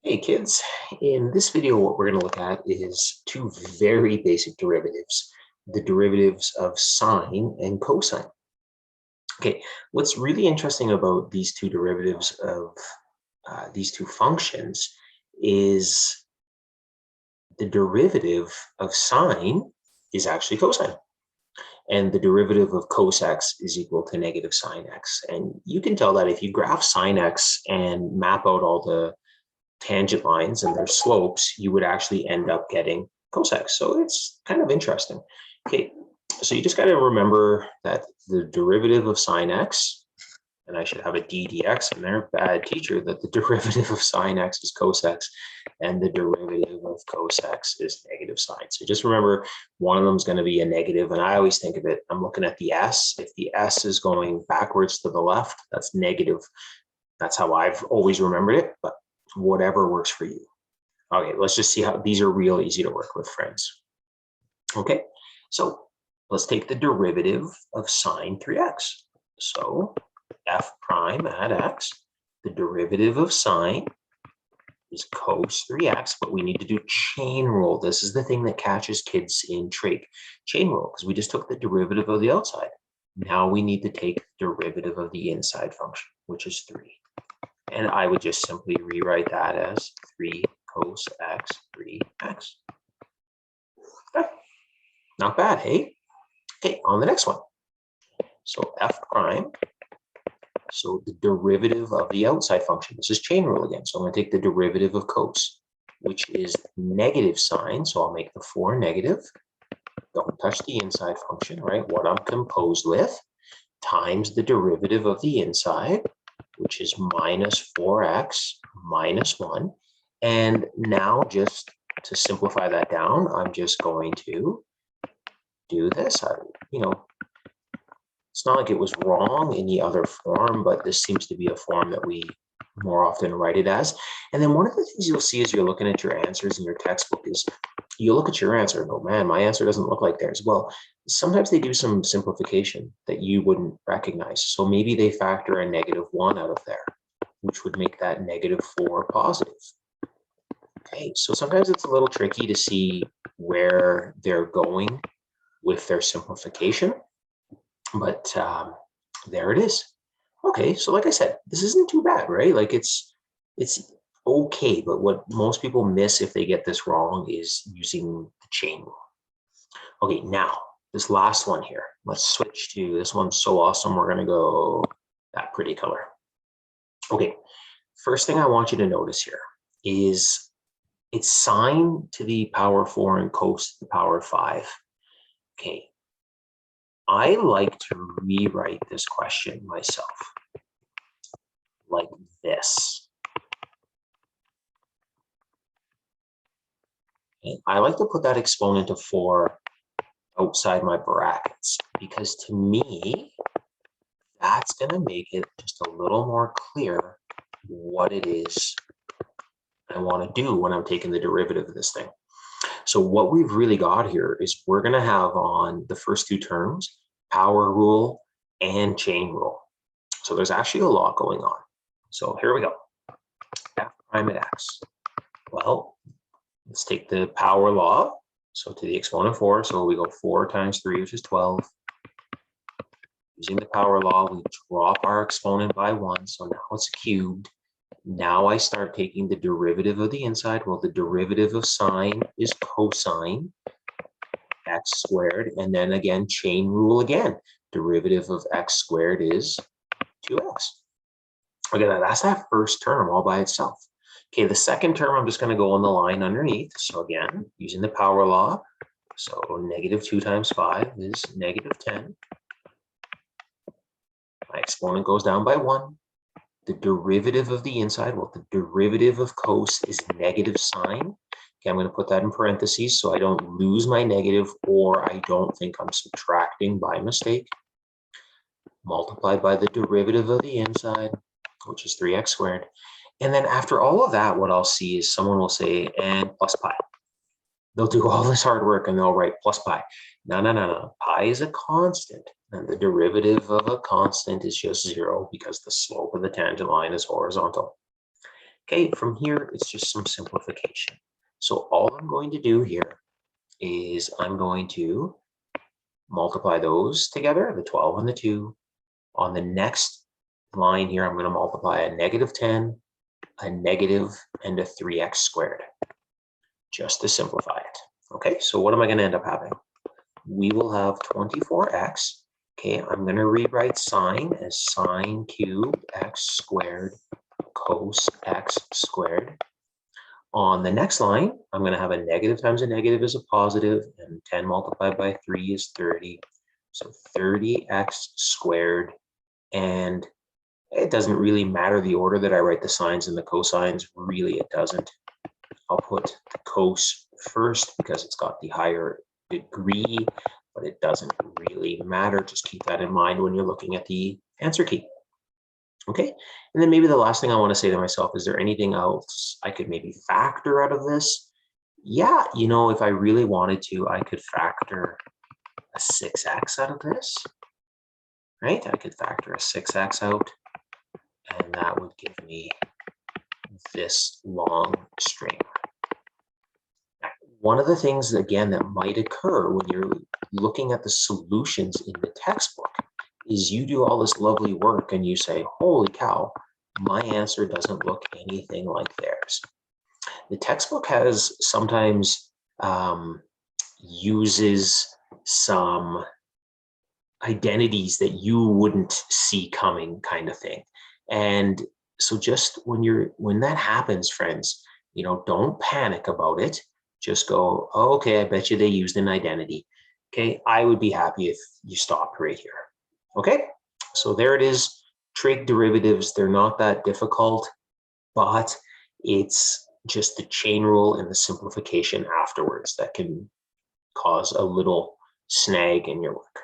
Hey kids, in this video what we're going to look at is two very basic derivatives, the derivatives of sine and cosine. Okay, what's really interesting about these two derivatives of these two functions is the derivative of sine is actually cosine, and the derivative of cos x is equal to negative sine x. And you can tell that if you graph sine x and map out all the tangent lines and their slopes, you would actually end up getting cos x. So it's kind of interesting. Okay, so you just got to remember that the derivative of sine x, and I should have a ddx in there, bad teacher, that the derivative of sine x is cos x, and the derivative of cos x is negative sine. So just remember, one of them is going to be a negative, and I always think of it, I'm looking at the s. If the s is going backwards to the left, that's negative. That's how I've always remembered it, but whatever works for you. Okay, let's just see how these are real easy to work with, friends. Okay, so let's take the derivative of sine 3x. So f prime at x, the derivative of sine is cos 3x, but we need to do chain rule. This is the thing that catches kids in trig. Chain rule, because we just took the derivative of the outside. Now we need to take the derivative of the inside function, which is 3. And I would just simply rewrite that as 3 cos x, 3x. Okay. Not bad, hey? Okay, on the next one. So f prime, so the derivative of the outside function. This is chain rule again. So I'm going to take the derivative of cos, which is negative sine. So I'll make the 4 negative. Don't touch the inside function, right? What I'm composed with, times the derivative of the inside, which is minus 4x minus 1. And now, just to simplify that down, I'm just going to do this. It's not like it was wrong in the other form, but this seems to be a form that we more often write it as. And then one of the things you'll see as you're looking at your answers in your textbook is you look at your answer and go, man, my answer doesn't look like theirs. Well, sometimes they do some simplification that you wouldn't recognize. So maybe they factor a -1 out of there, which would make that -4 positive. Okay, so sometimes it's a little tricky to see where they're going with their simplification, but there it is. Okay, so like I said, this isn't too bad, right? Like it's okay, but what most people miss if they get this wrong is using the chain rule. Okay, now this last one here, let's switch to this one's so awesome. We're gonna go that pretty color. Okay, first thing I want you to notice here is it's sine to the power 4 and cos to the power 5. Okay, I like to rewrite this question myself like this. Okay, I like to put that exponent of 4 outside my brackets because to me, that's going to make it just a little more clear what it is I want to do when I'm taking the derivative of this thing. So what we've really got here is we're going to have on the first two terms, power rule and chain rule. So there's actually a lot going on. So here we go. F prime at x. Well, let's take the power law. So to the exponent 4, so we go 4 times 3, which is 12. Using the power law, we drop our exponent by 1, so now it's cubed. Now I start taking the derivative of the inside. Well, the derivative of sine is cosine x squared, and then again, chain rule again. Derivative of x squared is 2x. Okay, that's that first term all by itself. Okay, the second term, I'm just going to go on the line underneath. So again, using the power law, so -2 times 5 is -10. My exponent goes down by 1. The derivative of the inside, well, the derivative of cos is negative sine. Okay, I'm going to put that in parentheses so I don't lose my negative or I don't think I'm subtracting by mistake. Multiplied by the derivative of the inside, which is 3x squared. And then after all of that, what I'll see is someone will say, and plus pi. They'll do all this hard work and they'll write plus pi. No. Pi is a constant. And the derivative of a constant is just 0 because the slope of the tangent line is horizontal. Okay, from here, it's just some simplification. So all I'm going to do here is I'm going to multiply those together, the 12 and the 2. On the next line here, I'm going to multiply a -10, a negative, and a 3x squared, just to simplify it. Okay, so what am I going to end up having? We will have 24x. Okay, I'm going to rewrite sine as sine cubed x squared cos x squared. On the next line, I'm going to have a negative times a negative is a positive, and 10 multiplied by 3 is 30. So 30x squared, and it doesn't really matter the order that I write the sines and the cosines. Really, it doesn't. I'll put the cos first because it's got the higher degree, but it doesn't really matter. Just keep that in mind when you're looking at the answer key. Okay, and then maybe the last thing I want to say to myself, is there anything else I could maybe factor out of this? Yeah, you know, if I really wanted to, I could factor a 6x out of this, right? I could factor a 6x out, and that would give me this long string. One of the things, again, that might occur when you're looking at the solutions in the textbook is you do all this lovely work and you say, holy cow, my answer doesn't look anything like theirs. The textbook has sometimes uses some identities that you wouldn't see coming, kind of thing. And so just when that happens, friends, you know, don't panic about it. Just go, oh, okay, I bet you they used an identity. Okay, I would be happy if you stopped right here. Okay, so there it is. Trig derivatives, they're not that difficult, but it's just the chain rule and the simplification afterwards that can cause a little snag in your work.